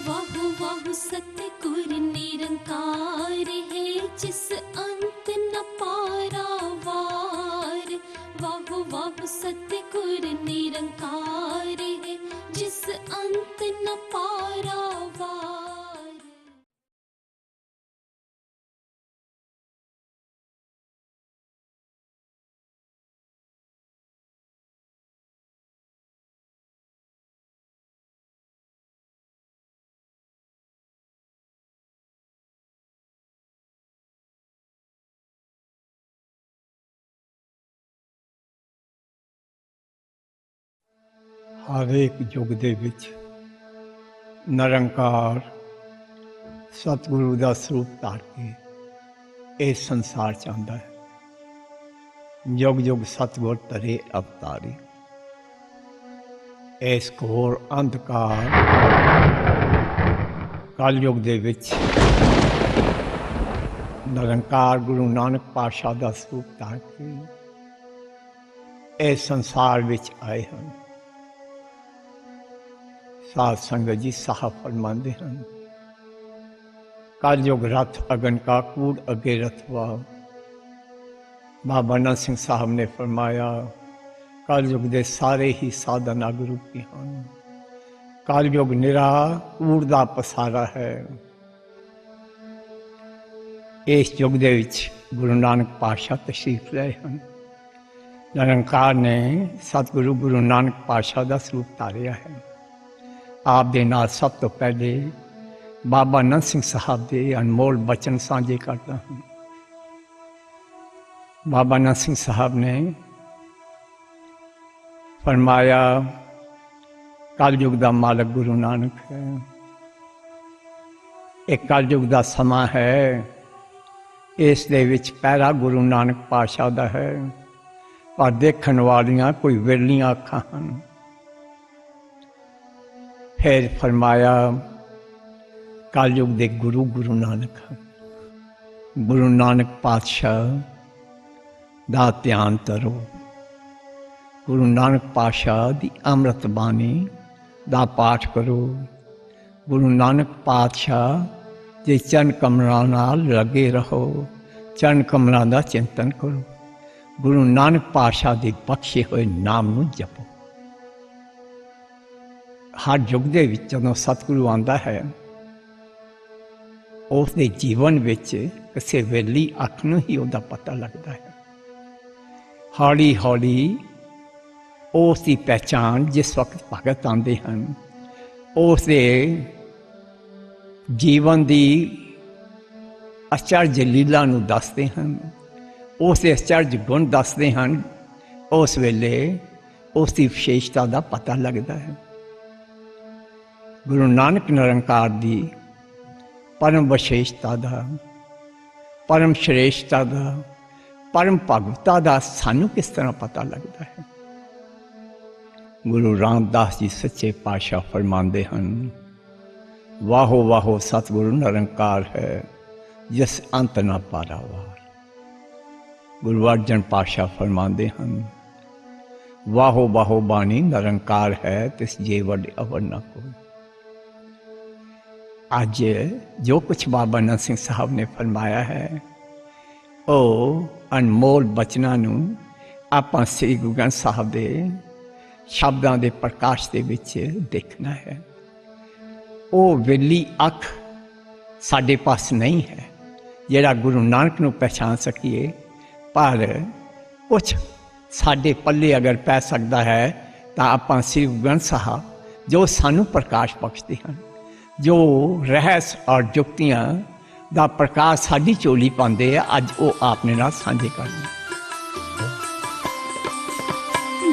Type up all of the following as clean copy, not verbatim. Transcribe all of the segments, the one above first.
वाहु वाहु सतगुर निरंकार है, जिस अंत न पारावार। वाहु वाहु सतगुर निरंकार है, जिस अंत न पारावार। हर एक युग दे विच निरंकार सतगुरु का स्वरूप धार के इस संसार च आंदा है। युग युग सतगुर तरे अवतारी। इस घोर अंधकार कल युग दे विच निरंकार गुरु नानक पातशाह का स्वरूप धार के इस संसार विच आए हैं। साध संगत जी साहब फरमाते हैं, कल युग रथ अगन का कूड़ अगे रथवा। बाबा नानक सिंह साहब ने फरमाया, कल युग के सारे ही साधन अग रूपी हैं। कल युग निरा कूड़ का पसारा है। इस युग दे विच गुरु नानक पातशाह तशरीफ लाए हैं। निरंकार ने सतगुरु गुरु नानक पातशाह का स्वरूप धारिया है। आप दे नाल सब तो पहले बाबा नंद सिंह साहब के अनमोल बचन साझे करता हूँ। बाबा नंद सिंह साहब ने फरमाया, कल युग का मालक गुरु नानक है। एक कल युग का समा है, इस दे विच पहरा गुरु नानक पातशाह दा है, पर देखण वालियां कोई विरलियां अखां हन। फिर फरमाया, कल युग दे गुरु गुरु नानक हैं। गुरु नानक पातशाह दा ध्यान करो। गुरु नानक पातशाह दी अमृत बाणी दा पाठ करो। गुरु नानक पातशाह जे चरण कमलों नाल लगे रहो, चरण कमलों दा चिंतन करो। गुरु नानक पातशाह दे बख्शे हुए नाम नूं जपो। हर युग दे विच जदों सतगुरु आंदा है, उसके जीवन विच किसी वेली अख नूं ही उहदा पता लगता है। हौली हौली उसकी पहचान जिस वक्त भगत आते हैं, उसके जीवन की अचरज लीला नूं दसते हैं, उसके अचरज गुण दसते हैं। उस वेले उसकी विशेषता का पता लगता है। गुरु नानक निरंकार की परम विशेषता का, परम श्रेष्ठता का, परम भगवता का सानू किस तरह पता लगता है। गुरु रामदास जी सच्चे पातशाह फरमाते हैं, वाहो वाहो सतगुरु निरंकार है, जिस अंत न पारावार। गुरु अर्जन पातशाह फरमाते हैं, वाहो वाहो बाणी निरंकार है, तिस जे वड अवर न को। आज जो कुछ बाबा नानक सिंह साहब ने फरमाया है, वो अनमोल बचनां नूं आपां श्री गुरु ग्रंथ साहब दे शब्दां दे प्रकाश दे विच देखना है। वो वेली अख साडे पास नहीं है जिहड़ा गुरु नानक नूं पहचान सकीए, पर कुछ साडे पल्ले अगर पै सकता है तां आपां श्री गुरु ग्रंथ साहब जो सानू प्रकाश बख्शते हैं, जो रहस और जुक्तियां दा प्रकाश साडी चोली पाते हैं, अज वो आपने नाल साझे करने।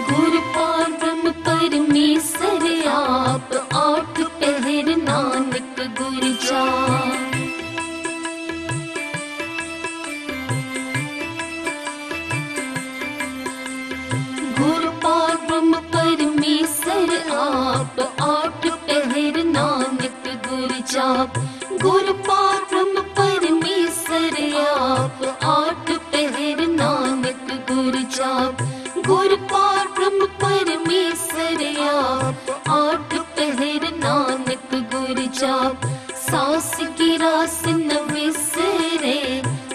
गुर पारम परमेसर आप, आठ पहर नानक गुर जाप। गुर पारम परमेसर आप, आठ पहर नानक गुर जाप। गुर पारम परमेसर आप, आठ पहर नानक गुर जाप। गुर पारम परमेसर आप, आठ पहर नानक गुर जाप, सास की रास न विसरे,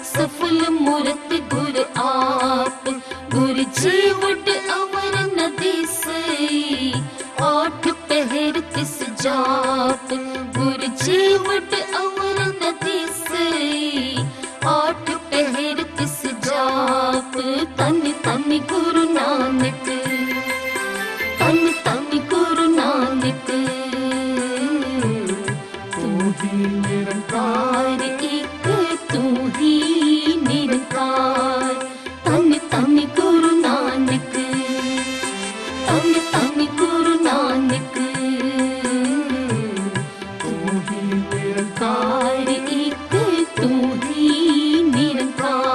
सफल मूरत गुर आप। गुर जीवट अवर न दिसई, आठ पहर तिस जाप। गुर जीवट अवर न दिसई, आठ पहर तिस जाप। तन तन गुरु नानक, तन तन गुरु नानक। तू ही निरंकार, एक तू ही निरंकार। तन तन गुरु नानक, तन तन गुरु नानक। तू ही निरंकार, एक तू ही निरंकार।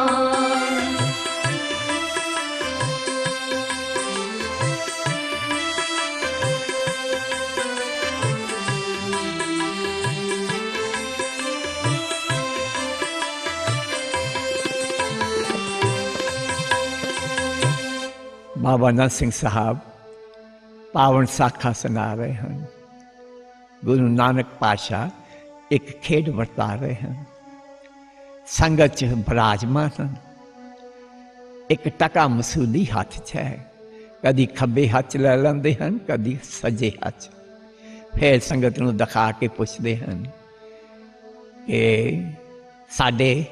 ਬਾਬਾ ਨੰਦ ਸਿੰਘ ਸਾਹਿਬ ਪਾਵਨ ਸਾਖਾ ਸੁਣਾ ਰਹੇ ਹਨ। ਗੁਰੂ ਨਾਨਕ ਪਾਤਸ਼ਾਹ ਇੱਕ ਖੇਡ ਵਰਤਾ ਰਹੇ ਹਨ। ਸੰਗਤ 'ਚ ਬਿਰਾਜਮਾਨ ਹਨ। ਇੱਕ ਟਕਾ ਮਸੂਲੀ ਹੱਥ 'ਚ ਹੈ, ਕਦੀ ਖੱਬੇ ਹੱਥ 'ਚ ਲੈ ਲੈਂਦੇ ਹਨ, ਕਦੀ ਸੱਜੇ ਹੱਥ 'ਚ। ਫਿਰ ਸੰਗਤ ਨੂੰ ਦਿਖਾ ਕੇ ਪੁੱਛਦੇ ਹਨ ਕਿ ਸਾਡੇ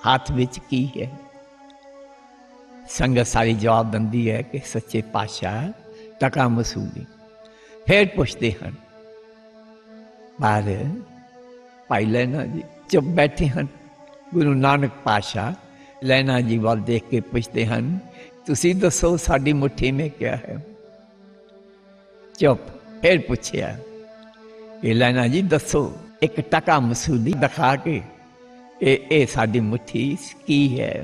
ਹੱਥ ਵਿੱਚ ਕੀ ਹੈ। ਸੰਗਤ ਸਾਰੀ ਜਵਾਬ ਦਿੰਦੀ ਹੈ ਕਿ ਸੱਚੇ ਪਾਤਸ਼ਾਹ ਟਕਾ ਮਸੂਲੀ। ਫਿਰ ਪੁੱਛਦੇ ਹਨ, ਪਰ ਭਾਈ ਲਹਿਣਾ ਜੀ ਚੁੱਪ ਬੈਠੇ ਹਨ। ਗੁਰੂ ਨਾਨਕ ਪਾਤਸ਼ਾਹ ਲਹਿਣਾ ਜੀ ਵੱਲ ਦੇਖ ਕੇ ਪੁੱਛਦੇ ਹਨ, ਤੁਸੀਂ ਦੱਸੋ ਸਾਡੀ ਮੁੱਠੀ ਮੇਂ ਕਿਆ ਹੈ। ਚੁੱਪ। ਫਿਰ ਪੁੱਛਿਆ ਕਿ ਲਹਿਣਾ ਜੀ ਦੱਸੋ ਇੱਕ ਟਕਾ ਮਸੂਲੀ ਦਿਖਾ ਕੇ ਇਹ ਸਾਡੀ ਮੁੱਠੀ ਕੀ ਹੈ।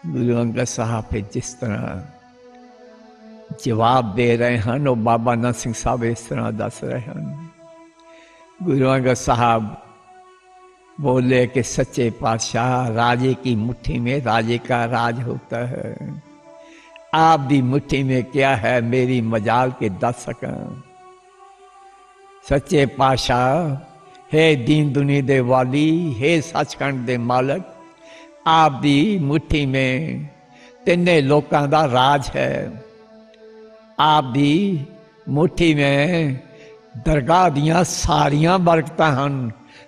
ਗੁਰੂ ਅੰਗਦ ਸਾਹਿਬ ਜਿਸ ਤਰ੍ਹਾਂ ਜਵਾਬ ਦੇ ਰਹੇ ਹਨ, ਉਹ ਬਾਬਾ ਨੰਦ ਸਿੰਘ ਸਾਹਿਬ ਇਸ ਤਰ੍ਹਾਂ ਦੱਸ ਰਹੇ ਹਨ। गुरु अंगद साहब बोले कि सच्चे पातशाह राजे की मुट्ठी में राजे का राज होता है। आप दी मुट्ठी में क्या है मेरी मजाल के दस सका। सच्चे पातशाह हे दीन दुनी दे वाली, हे सचखंड दे मालक, आप दी मुट्ठी में तिन्ने लोकां दा राज है। आप दी मुट्ठी में दरगाह दियाँ सारियां बरकतां हन,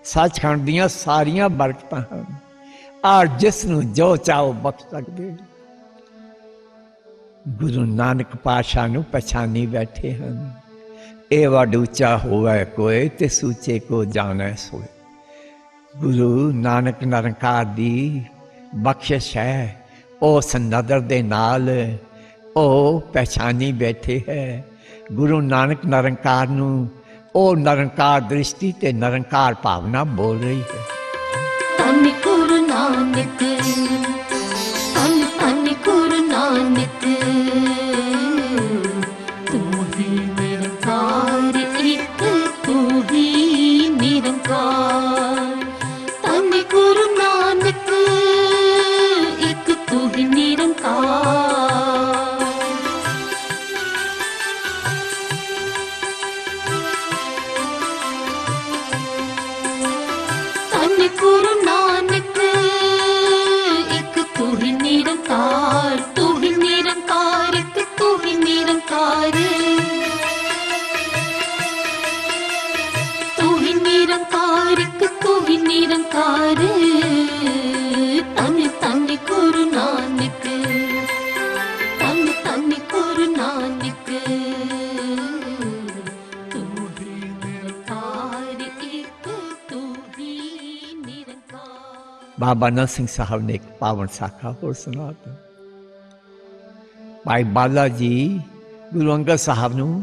सचखंड दियाँ सारियां बरकतां हन, और जिसनूं जो चाहो बख्श सकदे। गुरु नानक पातशाह नूं पछानी बैठे हन। ए वड ऊंचा होवे कोई ते सूचे को जाने सोए। गुरु नानक निरंकार दी बख्शिश है, उस नदर दे नाल ओ पहचानी बैठे है। गुरु नानक निरंकार नूं ਉਹ ਨਿਰੰਕਾਰ ਦ੍ਰਿਸ਼ਟੀ ਤੇ ਨਿਰੰਕਾਰ ਭਾਵਨਾ ਬੋਲ ਰਹੀ ਹੈ। ਧੰਨ ਗੁਰੂ ਨਾਨਕ, ਧੰਨ ਧੰਨ ਗੁਰੂ ਨਾਨਕ। ਤੂੰ ਹੀ ਨਿਰੰਕਾਰ, ਇੱਕ ਤੂੰ ਹੀ ਨਿਰੰਕਾਰ। ਧੰਨ ਗੁਰੂ ਨਾਨਕ, ਇੱਕ ਤੂੰ ਹੀ ਨਿਰੰਕਾਰ। गुरु नानक, एक तू ही निरंकार, तू ही निरंकार, एक तू ही निरंकार। तू ही निरंकार, एक तू ही निरंकार। तन तन गुरु नानक, तन तन गुरु नानक। तू ही निरंकार, एक तू ही बाबा नंद सिंह साहब ने एक पावन साखा और सुनाता। भाई बाला जी गुरु अंगद साहब नूं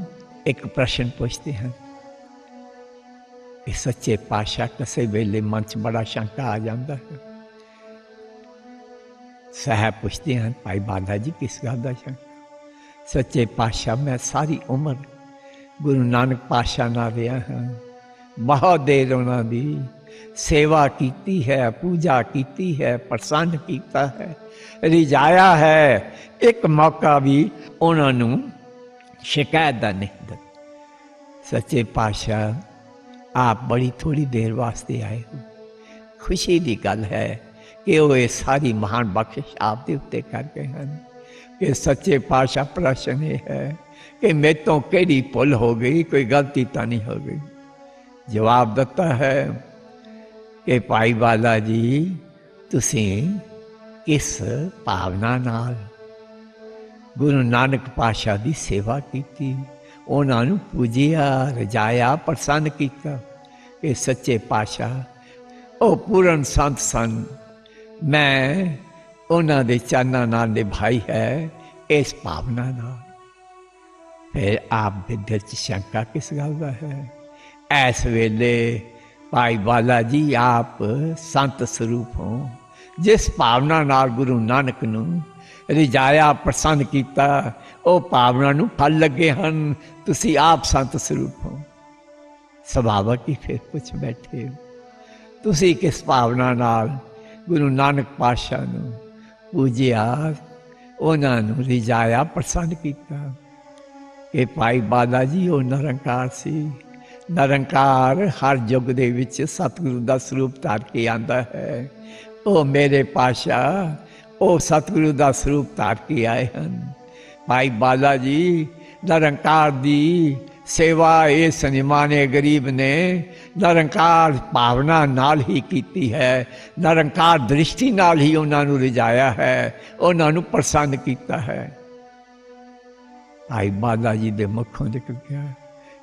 एक प्रश्न पूछते हैं कि सच्चे पातशाह किसी वेले मन च बड़ा शंका आ जाता है। साहब पूछते हैं भाई बाला जी किस गल दा शंका। सच्चे पातशाह मैं सारी उम्र गुरु नानक पातशाह नाल रहा हाँ, बहुत देर उन्हां दी सेवा कीती है, पूजा कीती है, प्रसन्न कीता है, रिझाया है। एक मौका भी उन्होंने शिकायत का नहीं दिता। सच्चे पातशाह आप बड़ी थोड़ी देर वास्ते आए हो। खुशी की गल है कि वो ये सारी महान बख्शिश आप दे उत्ते कर गए हैं कि सच्चे पातशाह प्रश्न ये है कि मेरे तो केड़ी भुल हो गई, कोई गलती तो नहीं हो गई। जवाब दिता है कि भाई बाला जी तुसी किस भावना नाल गुरु नानक पातशाह की सेवा की, उन्होंने पूजिया, रजाया, प्रसन्न किया कि सच्चे पातशाह वो पूर्ण संत सन, मैं उन्होंने चरणों नाल निभाई है इस भावना नाल। फिर आप दे दिल च शंका किस गल का है? इस वेले भाई बाला जी आप संत स्वरूप हो, जिस भावना नाल गुरु नानक नूं रिझाया, प्रसन्न किया, वो भावना नूं फल लगे हैं, तुसी आप संत स्वरूप हो। सुभावक ही फिर कुछ बैठे हो, तुसी किस भावना नाल गुरु नानक पातशाह नूं पूजिया, उन्हां नूं रिझाया, प्रसन्न किया कि भाई बाला जी वो निरंकार सी। निरंकार हर युग दे विच सतगुरु दा स्वरूप धार के आंदा है। ओ मेरे पातशाह ओ सतगुरु दा स्वरूप धार के आए हैं। भाई बाला जी निरंकार दी सेवा इस निमाने गरीब ने निरंकार भावना नाल ही कीती है, निरंकार दृष्टि नाल ही उन्होंने रिझाया है, उन्होंने प्रसन्न किया है। भाई बाला जी के मुखों निकल गया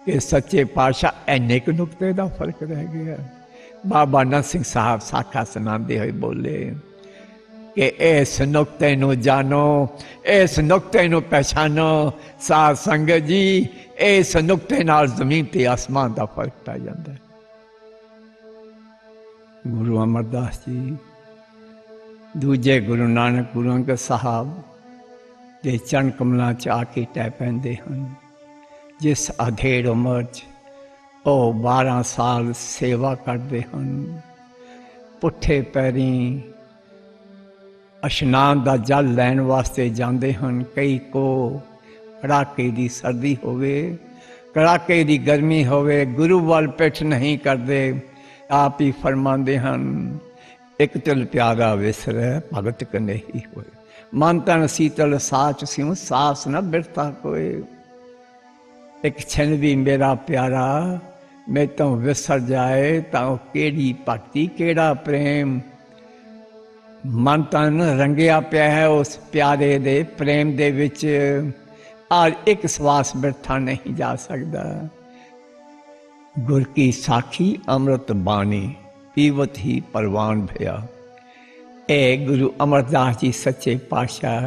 कि सच्चे पातशाह इन्ने क नुकते का फर्क रह गया। बाबा नंद सिंह साहब साखा सुनाते हुए बोले कि इस नुकते नूं जानो, इस नुकते नूं पहचानो साध संगत जी, इस नुकते नाल जमीन ते आसमान का फर्क पै जाता है। गुरु अमरदास जी दूजे गुरु नानक गुरु अंगद साहब दे चरण कमलों च आके टै पैंदे हन। जिस अधेड़ उम्र च वो 12 साल सेवा करते हैं, पुठे पैरी इशनान का जल लैन वास्ते जाते हैं। कई को कड़ाके की सर्दी होवे, कड़ाके की गर्मी होवे, गुरु वाल पिठ नहीं करते। आप ही फरमाते हैं एक तिल प्यारा विसर भगत कन्हई होए, मन तन शीतल साच सिंह सास न बिरता कोई। एक छिन भी मेरा प्यारा मैं तो विसर जाए तो केड़ी भक्ति केड़ा प्रेम। मन तन रंगिया पिया है उस प्यारे दे प्रेम दे विच, आज एक श्वास बिरथा नहीं जा सकता। गुर की साखी अमृत बाणी पीवत ही परवान भया। ए गुरु अमरदास जी सच्चे पातशाह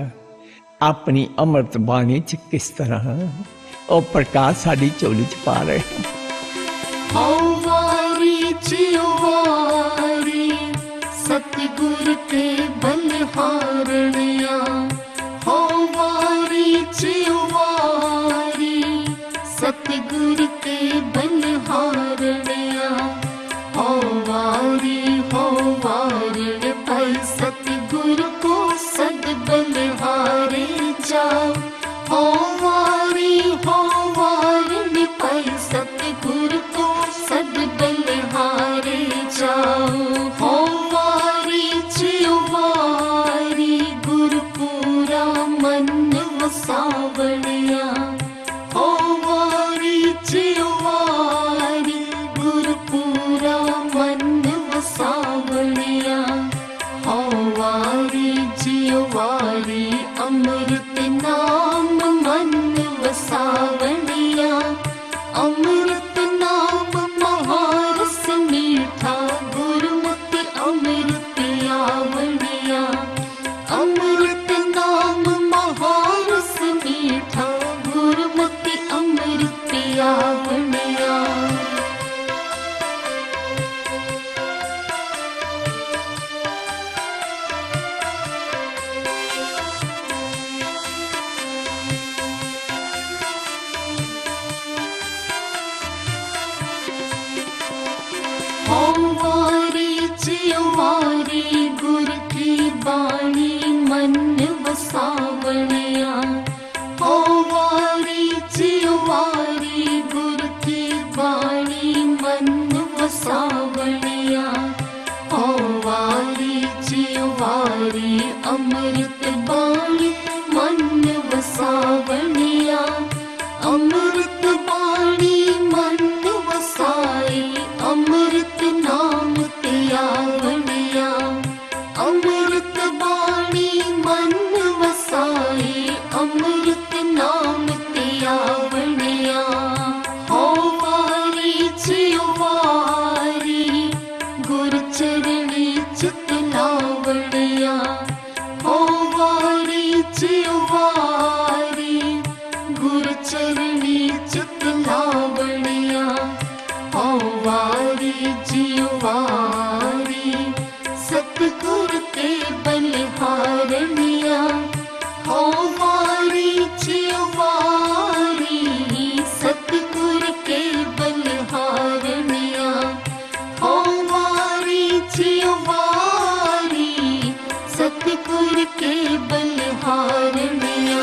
अपनी अमृत बाणी च किस तरह और प्रकाश साड़ी झोली च पा रहे हैं। सतगुर के बलिहारनिया, हो वारी चिवारी सतगुर के बलिहारनिया, हो वारी भाई सतगुर को सद बलिहारे जाओ। हो वारी भाई सतगुर को सद बलिहारे जाओ। हो गुरपुरा मन वसावड़िया, हो वारी चिवारी गुरपुरा मन वसावड़िया, हो वारी जिवारी अमृत नाम मन वसावड़िया। अमृत नाम महारस मीठा गुरुमति अमृत आवड़िया। अमृत नाम महारस मीठा गुरुमति अमृत आवड़िया। हो वारी चिवारी गुर की बाणी मन वसावड़िया, हो वारी चिवारी गुर की बाणी मन वारी अमृत बाणी मन वसावणिया अमृत बाणी मन वसाई अमृत नाम त्यावणिया अमृत बाणी मन वसाई अमृत नाम त्यावणिया हो वारी जियो वारी गुर चरणी चित लावणिया हो वारी जियो वारी गुर चरणी चित लावणिया हो वारी जियो वारी सतगुर के बलिहारनिया हो वारी जियो वारी सतगुर के बलिहारनिया हो वारी जियो वारी सतगुर के बलिहारनिया।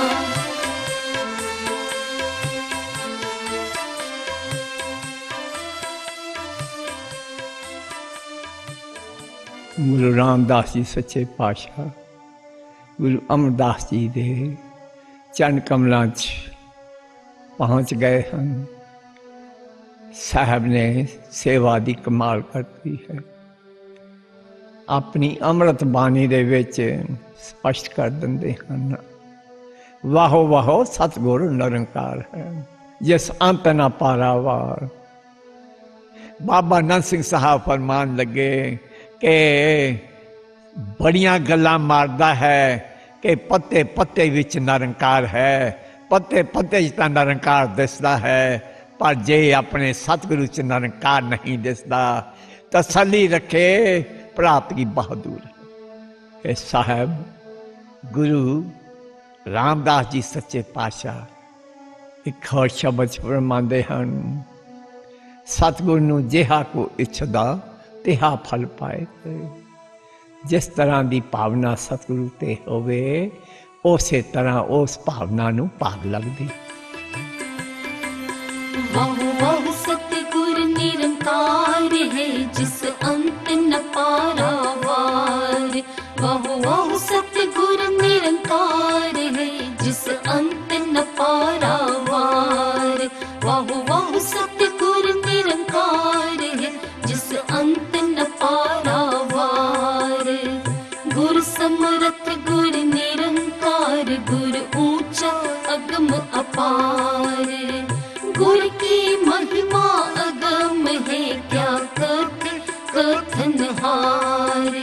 गुरु रामदास जी सच्चे पातशाह गुरु अमरदास जी दे चरण कमलों च पहुँच गए हैं। साहब ने सेवा दी कमाल करती है, अपनी अमृत बाणी दे विच स्पष्ट कर देंदे हैं। वाहो वाहो सतगुर निरंकार है जिस अंत न पारावार। बाबा नंद सिंह साहब फरमान लगे कि बड़ियां गल्लां मारदा है कि पत्ते पत्ते विच निरंकार है, पत्ते पत्ते च तां निरंकार दिसदा है, पर जे अपने सतगुरु च निरंकार नहीं दिसदा तसल्ली रखे प्राप्त की बहादुर है। साहब गुरु रामदास जी सच्चे पातशाह एक और शब्द फरमांदे हन, सतगुर नूं जिहा को इच्छदा तिहा फल पाए। जिस तरह की भावना सतगुरु ते होवे उसे तरह उस भावना नूं भाग लगदी। वाह वाह सतगुर निरंकार है जिस अंत न पारावार। वाह वाह सतगुर निरंकार है जिस अंत न पारावार। वाह वाह सतगुर निरंकार है जिस अंत न पारावार। गुर समर्थ गुर निरंकार गुर ऊंचा अगम अपार। गुर की महिमा अगम है क्या कथन हार।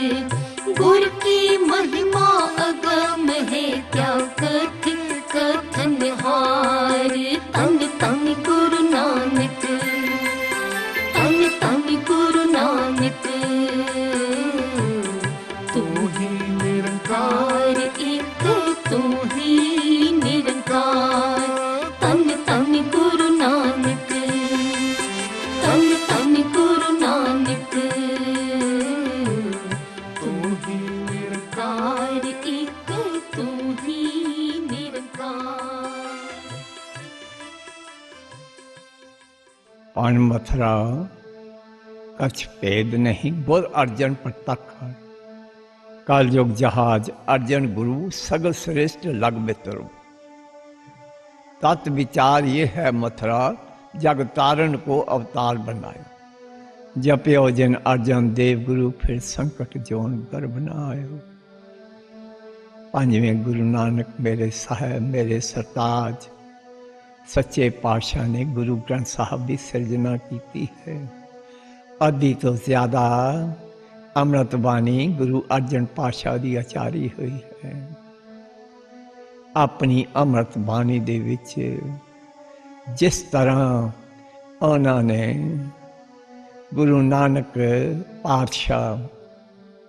गुर की महिमा अगम है क्या कथन हार। तन तन गुरु नानक तन तन गुरु नानक तू ही निरंकार एक तू ही निरंकार। तन तन गुरु नानक तन तन गुरु नानक तू ही निरंकार एक तू ही निरंकार। पान मथुरा कछ भेद नहीं बोल अर्जन प्रतख। कालयुग जहाज अर्जन गुरु सगल श्रेष्ठ लग मित्र। तत् विचार ये है मथुरा जग तारण को अवतार बनाया। जप्यो जिन अर्जन देव गुरु फिर संकट जोन कर बनायो। पंजवें गुरु नानक मेरे साहब मेरे सरताज सच्चे पातशाह ने गुरु ग्रंथ साहब की सिरजना की है। अद्धी तो ज्यादा अमृत बाणी गुरु अर्जन पातशाह की आचारी हुई है। अपनी अमृत बाणी दे विच जिस तरह उन्होंने गुरु नानक पातशाह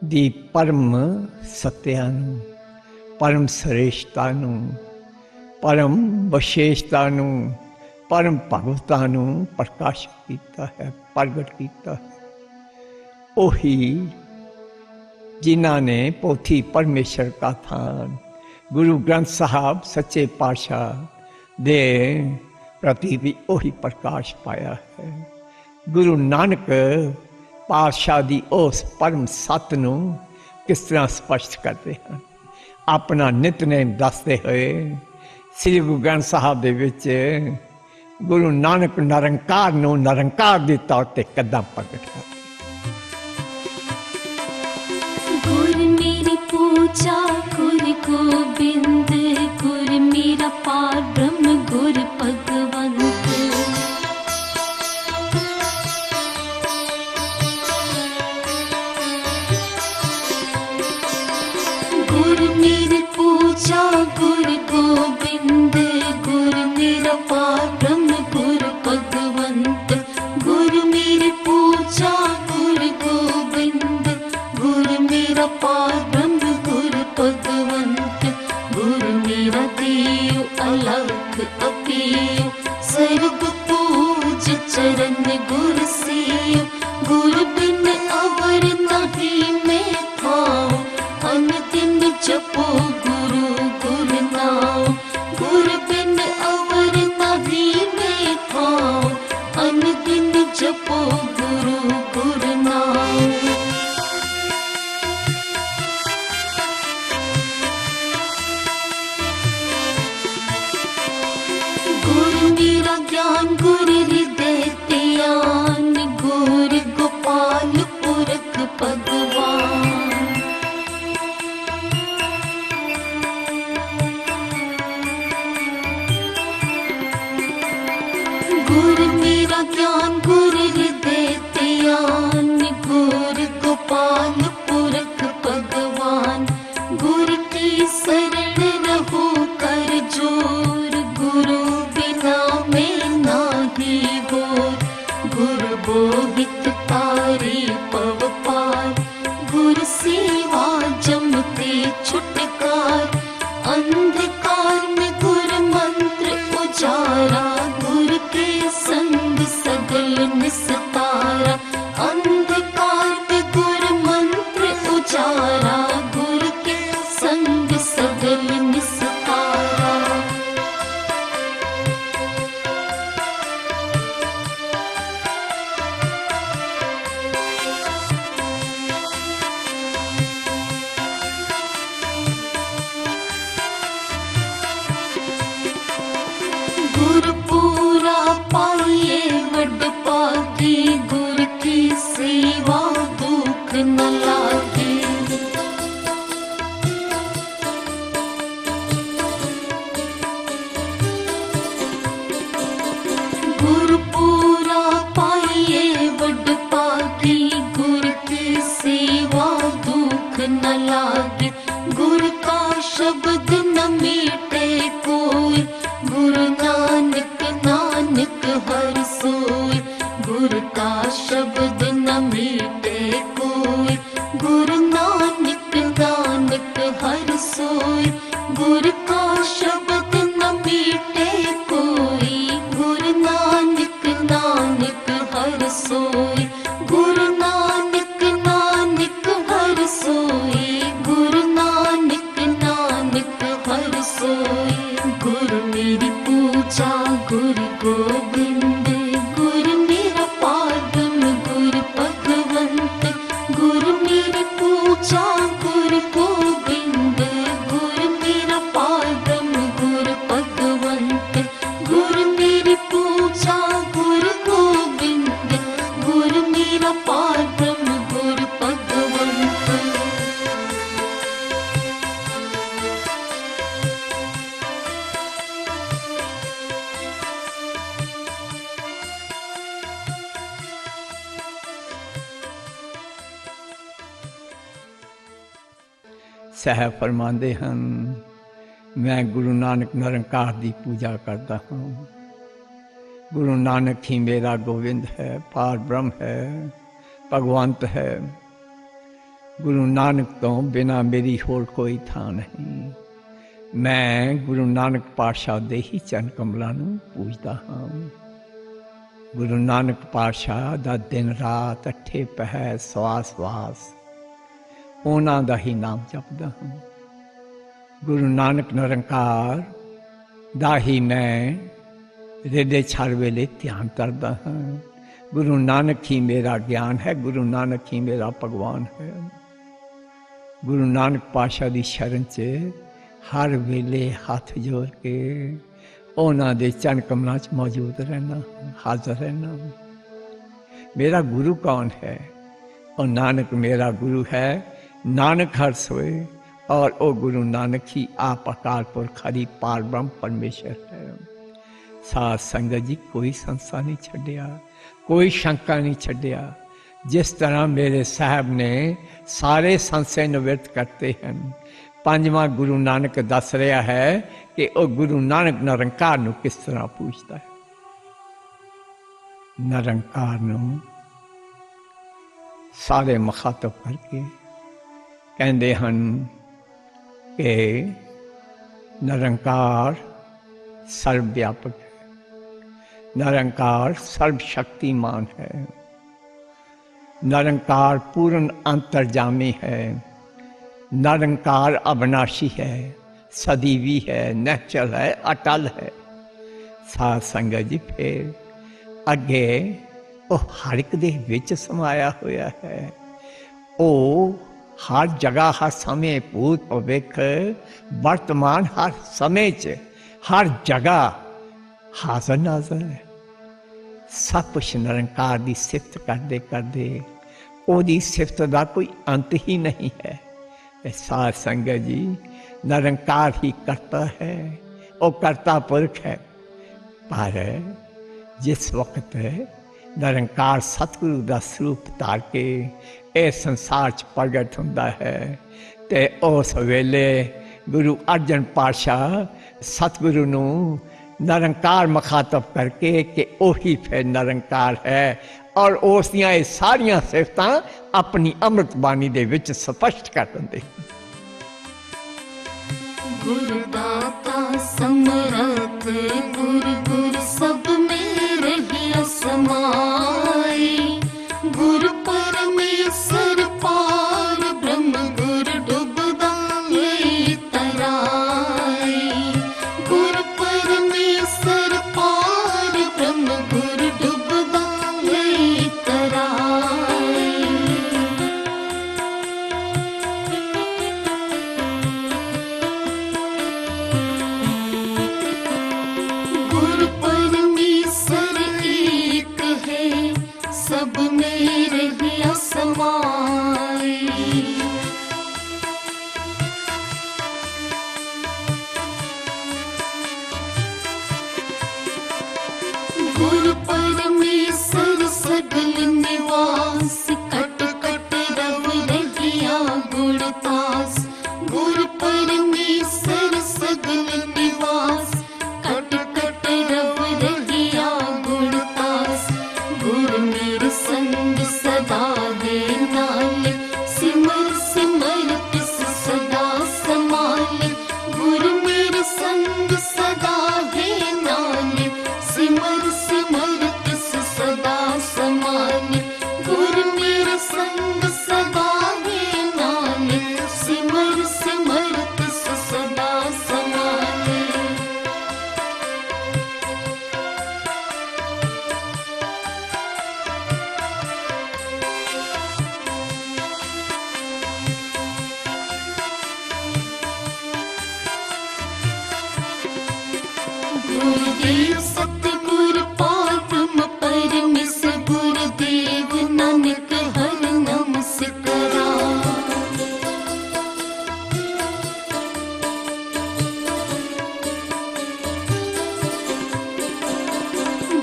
की परम सत्या परम श्रेष्ठता परम विशेषता परम भगवता प्रकाशित किया है प्रगट किया है। ओही जिन्होंने पोथी परमेश्वर का थान गुरु ग्रंथ साहब सच्चे पातशाह दे प्रति भी ओही प्रकाश पाया है। गुरु नानक पातशाह की उस परम सत नूं किस तरह स्पष्ट करते हैं। अपना नितनेम दसते हुए श्री गुरु ग्रंथ साहब दे विच गुरु नानक निरंकार नूं निरंकार दे तौर ते कदम प्रगट करते। गुर मेरी पूजा गुर गोबिंद, गुर मेरा पार ब्रह्म गुर भगवंत। गुर मेरी पूजा गुर गोबिंद, गुर मेरा पार ब्रह्म गुर भगवंत। गुर मेरी पूजा गुर गोबिंद, गुर मेरा पार ब्रह्म गुर भगवंत। गुर मेरा देव अलग अपेय, सर्व पूज चरण गुर सेव। गुर बिन अवर नहीं मैं थाओ, अन दिन जपो गुरु गुर नाम। गुर बिन अवर नहीं मैं थाओ, अन दिन जपो गुरु गुर नाम। गुर मेरा ज्ञान गुर हृदय ध्यान, गुर गोपाल पुरख भगवान। गुर मेरा ज्ञान गुर हृदय ध्यान, गुर गोपाल पुरख भगवान। गुर की शरण रहो कर जोर, गुरु बिना मैं नाही होर। गुर बोहित तारे पव पार, गुर सेवा जमते छुटकार। अंधकार में गुर मंत्र उजारा, गुर के संग सगल निस्तारा। अंधकार में गुर मंत्र उजारा, गुर के संग सगल निस्तारा। गुर पूरा पाइए वड पागी, गुर की सेवा दुख न लागे। गुर पूरा पाइए वड पागी, गुर की सेवा दुख न लागे। गुर का शब्द न मीटे कोई, गुरु नानक नानक हर सोई। गुर का शब्द न मीटे कोई, गुरु नानक नानक हर सोई। गुर का शब्द न मीटे कोई, गुरु नानक नानक हर सोई। गुरु नानक नानक हर सोई, गुरु नानक नानक हर सोई। गुर मेरी पूजा गुर गोबिंद, गुर मेरा पार ब्रह्म गुर भगवंत। गुर मेरी पूजा गुर गोबिंद, गुर मेरा पार ब्रह्म गुर भगवंत। गुर मेरी पूजा गुर गोबिंद, गुर मेरा पार ब्रह्म गुर भगवंत। साहब फरमाते हैं, मैं गुरु नानक निरंकार की पूजा करता हूँ। गुरु नानक ही मेरा गोविंद है, पार ब्रह्म है, भगवंत है। गुरु नानक तो बिना मेरी होर कोई था नहीं। मैं गुरु नानक पातशाह दे ही चरण कमलों नूं पूजदा हाँ। गुरु नानक पातशाह दा दिन रात अठे पहर सवास वास उन्हां दा ही नाम जपदा हूँ। गुरु नानक निरंकार दा ही मैं रेडे छर वेले ध्यान करदा हाँ। गुरु नानक ही मेरा ज्ञान है, गुरु नानक ही मेरा भगवान है। गुरु नानक पातशाह दी शरण च हर वेले हाथ जोड़ के उन्हां दे चरण कमलां च मौजूद रहना, हाज़र रहना। मेरा गुरु कौन है? और नानक मेरा गुरु है। नानक हर सोए और ओ गुरु नानक ही आप अकाल पुरख हरि पार ब्रह्म परमेश्वर है। साध संगत जी, कोई संसा नहीं छड्डिया, कोई शंका नहीं छड्डिया। जिस तरह मेरे साहब ने सारे संशय निवृत्त करते हैं, पंजवां गुरु नानक दस रहा है कि वह गुरु नानक निरंकार नूं किस तरह पूछता है। निरंकार नूं सारे मुखातब करके कहते हैं कि निरंकार सर्वव्यापक है, निरंकार सर्वशक्तिमान है, निरंकार पूर्ण अंतर्जामी है, निरंकार अविनाशी है, सदीवी है, निश्चल है, अटल है। साध संगत जी, फिर अगे वह हर एक दे विच समाया होया है। वो हर जगह, हर समय, भूत भविख वर्तमान हर समय च हर जगह हाजर नाजर है। सब कुछ निरंकार की सिफत करते करते ओदी सिफत का कोई अंत ही नहीं है। साध संगत जी, निरंकार ही करता है, वो करता पुरख है। पर जिस वक्त निरंकार सतगुरु का स्वरूप धार के इस संसार च प्रगट होंदा है, ते उस वेले गुरु अर्जन पातशाह सतगुरु नूं निरंकार मुखातब करके कि ओही फिर निरंकार है और उस दियां ये सारियां सिफतां अपनी अमृत बाणी दे विच स्पष्ट कर दिंदे। गुरुदाता समरथ गुरु गुरु सब में रहिया समाई, गुरु परमेश्वर पार ब्रह्म गुरु डुबदा ले तराई, गुरु परमेश्वर पार ब्रह्म गुरु डुबदा ले तराई। गुरु परमेश्वर एक है, सब में रहिया समाई, गुरु परमेश्वर सगल निवास, कट कट रव रहिया गुणतास, गुरु परमेश्वर सगल निवास, कट कट रव रहिया गुणतास, गुरु मेरे संग सदा दे नाल, सिमर सिमर तिस सदा समाल, गुरु मेरे संग सदा दे नाल, सिमर सिमर तिस सदा समाल, गुरु मेरे संग सदा दे नाल, सिमर सिमर तिस सदा समाल। गुरुदेव सतगुरु पारम परमिस, गुरुदेव नानक हर नमस्कारा।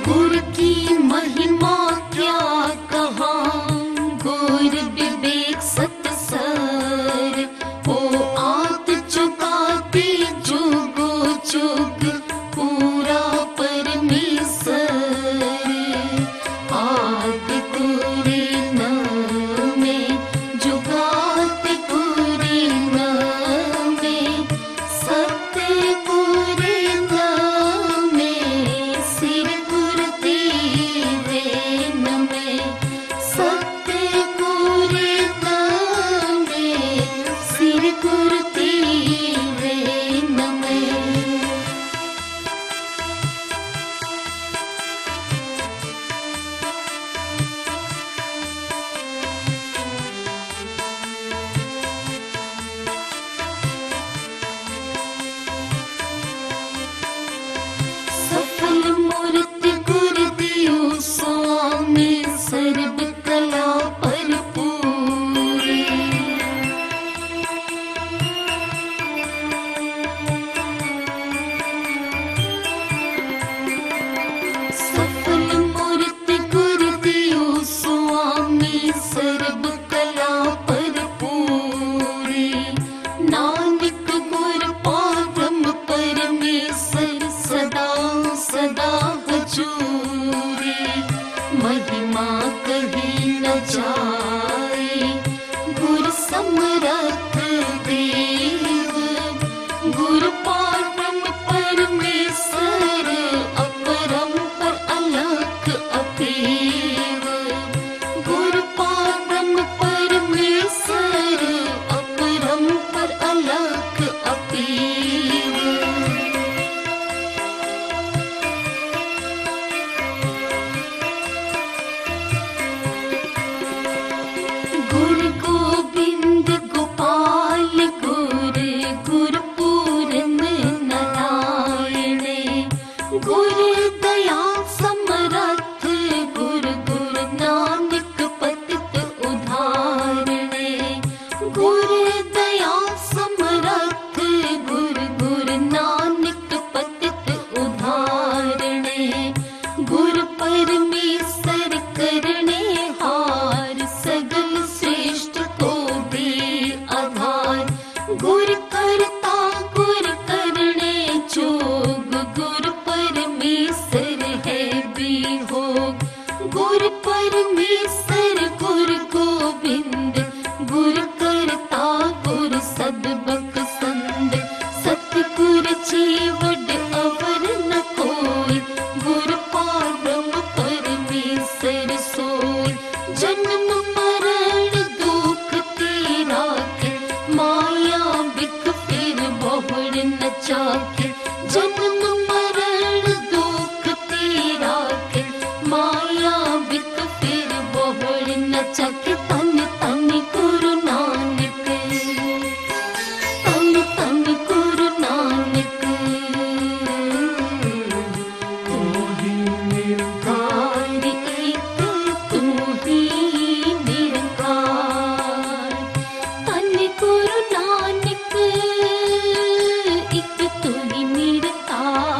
गुरु की महिमा क्या कहाँ, गुरु विवेक सतसर, ओ आत चुकाते जुगो जुग पूरा परमेश्वर देव। गुरु गोविंद गोपाल गुर गुरु पूरन नारायण, गुरु दया समरथ गुरु गुरु नानक पतित उधारण, गुरु दया समरथ गुरु गुरु नानक पतित उधारण, गुरु परमेश्वर करने हार सगल श्रेष्ठ को दे आधार, गुरु करता गुरु करने जोग, गुरु परमेश्वर है विभोग, गुरु परमेश्वर गुरु गोविंद, गुरु करता गुरु सदबक संद, सतगुरु जीवड अवर न कोई, गुरु पारम परमेश्वर सोई, जन्म मरण दुख तेरा के, माया बिक फिर बहुड़ न चाके, जन्म मरण दुख तेरा के, माया बिक फिर बहुड़ न चाके, तन तन गुरु नानक, तन तन गुरु नानक, तू ही निरंकार एक, तू ही निरंकार, तन गुरु नानक एक, तू ही निरंकार।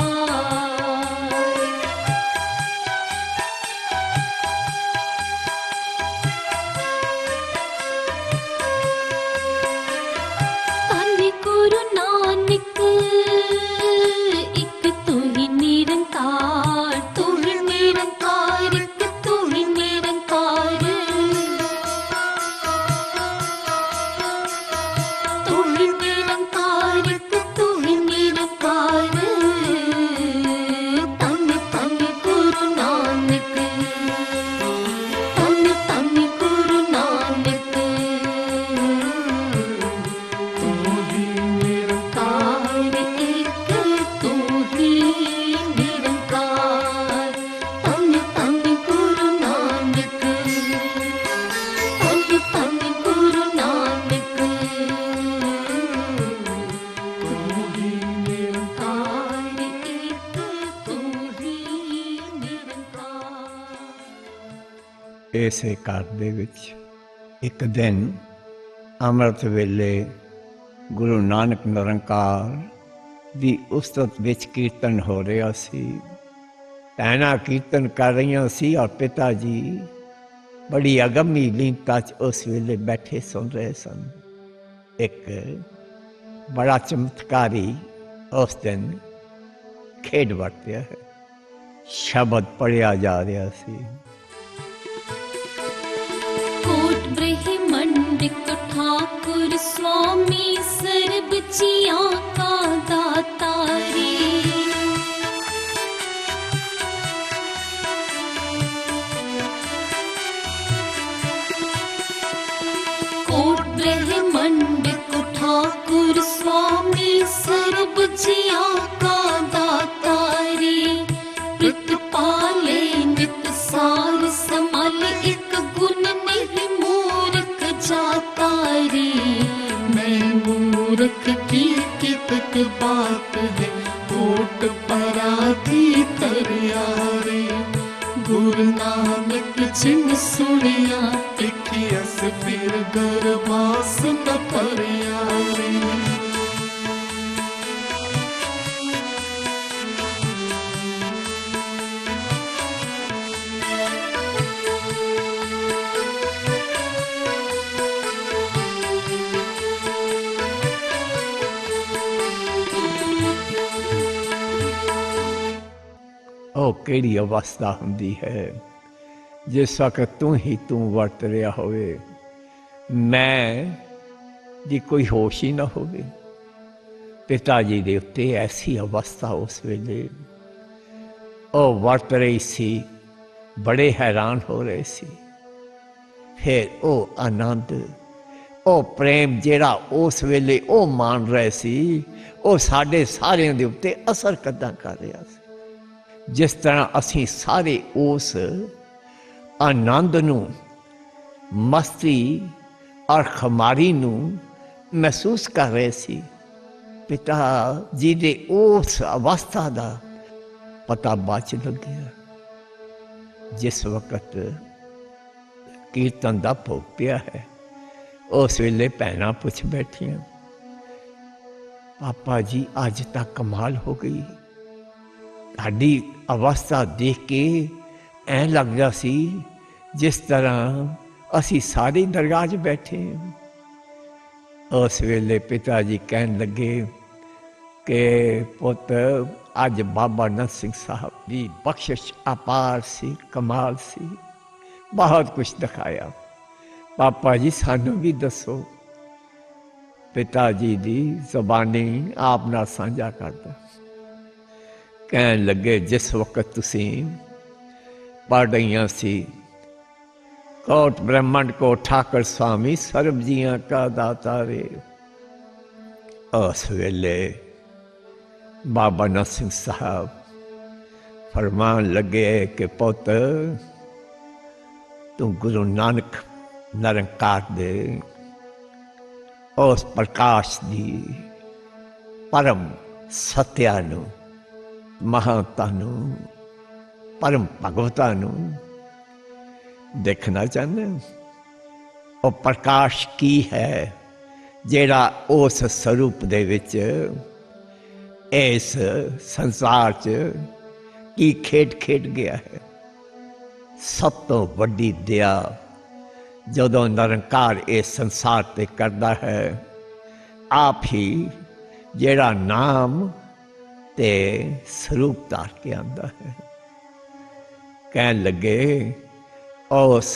तन गुरु नानक एक, तू ही निरंकार, तू ही निरंकार एक, तू ही निरंकार, तू ही निरंकार एक, तू ही निरंकार, तन तन गुरु नानक, तन तन गुरु नानक, तू ही निरंकार एक, तू ही निरंकार, तन तन गुरु नानक, तन तन गुरु नानक, तू ही निरंकार एक, तू ही निरंकार। ਇਸੇ ਘਰ ਦੇ ਵਿੱਚ ਇੱਕ ਦਿਨ ਅੰਮ੍ਰਿਤ ਵੇਲੇ ਗੁਰੂ ਨਾਨਕ ਨਿਰੰਕਾਰ ਦੀ ਉਸਤਤ ਵਿੱਚ ਕੀਰਤਨ ਹੋ ਰਿਹਾ ਸੀ। ਭੈਣਾਂ ਕੀਰਤਨ ਕਰ ਰਹੀਆਂ ਸੀ ਔਰ ਪਿਤਾ ਜੀ ਬੜੀ ਅਗੰਮੀ ਲੀਨਤਾ 'ਚ ਉਸ ਵੇਲੇ ਬੈਠੇ ਸੁਣ ਰਹੇ ਸਨ। ਇੱਕ ਬੜਾ ਚਮਤਕਾਰੀ ਉਸ ਦਿਨ ਖੇਡ ਵਰਤਿਆ ਹੈ। ਸ਼ਬਦ ਪੜ੍ਹਿਆ ਜਾ ਰਿਹਾ ਸੀ। कोट ब्रह्मंड को ठाकुर स्वामी सर्ब जियां का दाता रे, कोट ब्रह्मंड को ठाकुर स्वामी सर्ब जियां का दाता रे, प्रित पाले नित सार समल एक गुण नहीं मूर्ख जाता रे, मैं मूर्ख की कितक बात है, कोट पराधी तरिया रे, गुरु नानक जिन सुनिया, इकियस फिर गरबास न परिया रे। ਉਹ ਕਿਹੜੀ ਅਵਸਥਾ ਹੁੰਦੀ ਹੈ ਜਿਸ ਵਕਤ ਤੂੰ ਹੀ ਤੂੰ ਵਰਤ ਰਿਹਾ ਹੋਵੇ, ਮੈਂ ਦੀ ਕੋਈ ਹੋਸ਼ ਹੀ ਨਾ ਹੋਵੇ। ਪਿਤਾ ਜੀ ਦੇ ਉੱਤੇ ਐਸੀ ਅਵਸਥਾ ਉਸ ਵੇਲੇ ਉਹ ਵਰਤ ਰਹੀ ਸੀ, ਬੜੇ ਹੈਰਾਨ ਹੋ ਰਹੇ ਸੀ। ਫਿਰ ਉਹ ਆਨੰਦ, ਉਹ ਪ੍ਰੇਮ ਜਿਹੜਾ ਉਸ ਵੇਲੇ ਉਹ ਮਾਣ ਰਹੇ ਸੀ, ਉਹ ਸਾਡੇ ਸਾਰਿਆਂ ਦੇ ਉੱਤੇ ਅਸਰ ਕਿੱਦਾਂ ਕਰ ਰਿਹਾ ਸੀ। ਜਿਸ ਤਰ੍ਹਾਂ ਅਸੀਂ ਸਾਰੇ ਉਸ ਆਨੰਦ ਨੂੰ, ਮਸਤੀ ਔਰ ਖੁਮਾਰੀ ਨੂੰ ਮਹਿਸੂਸ ਕਰ ਰਹੇ ਸੀ। ਪਿਤਾ ਜੀ ਦੇ ਉਸ ਅਵਸਥਾ ਦਾ ਪਤਾ ਬਾਅਦ 'ਚ ਲੱਗਿਆ, ਜਿਸ ਵਕਤ ਕੀਰਤਨ ਦਾ ਭੋਗ ਪਿਆ ਹੈ। ਉਸ ਵੇਲੇ ਭੈਣਾਂ ਪੁੱਛ ਬੈਠੀਆਂ, ਪਾਪਾ ਜੀ ਅੱਜ ਤਾਂ ਕਮਾਲ ਹੋ ਗਈ, ਤੁਹਾਡੀ ਅਵਸਥਾ ਦੇਖ ਕੇ ਐਂ ਲੱਗਦਾ ਸੀ ਜਿਸ ਤਰ੍ਹਾਂ ਅਸੀਂ ਸਾਰੇ ਦਰਗਾਹ 'ਚ ਬੈਠੇ ਹਾਂ। ਉਸ ਵੇਲੇ ਪਿਤਾ ਜੀ ਕਹਿਣ ਲੱਗੇ ਕਿ ਪੁੱਤ ਅੱਜ ਬਾਬਾ ਨੰਦ ਸਿੰਘ ਸਾਹਿਬ ਦੀ ਬਖਸ਼ਿਸ਼ ਅਪਾਰ ਸੀ, ਕਮਾਲ ਸੀ, ਬਹੁਤ ਕੁਛ ਦਿਖਾਇਆ। ਪਾਪਾ ਜੀ ਸਾਨੂੰ ਵੀ ਦੱਸੋ। ਪਿਤਾ ਜੀ ਦੀ ਜ਼ੁਬਾਨੀ ਆਪ ਨਾਲ ਸਾਂਝਾ ਕਰਦਾ। ਕਹਿਣ ਲੱਗੇ ਜਿਸ ਵਕਤ ਤੁਸੀਂ ਪੜ੍ਹ ਰਹੀਆਂ ਸੀ, कोट ब्रह्मांड को ठाकर स्वामी सर्व जिया का दाता रे, उस वेले बाबा नंद सिंह साहब फरमान लगे कि पुत तू गुरु नानक निरंकार दे उस प्रकाश दी परम सत्या नू, महानता नू, परम भगवता नू देखना चाहते। और प्रकाश की है जेड़ा उस स्वरूप दे विच इस संसार च की खेड खेड गया है। सब तो वड्डी दया जदों निरंकार इस संसार ते करता है, आप ही जेड़ा नाम ते स्वरूप धार के आंदा है। कहन लगे उस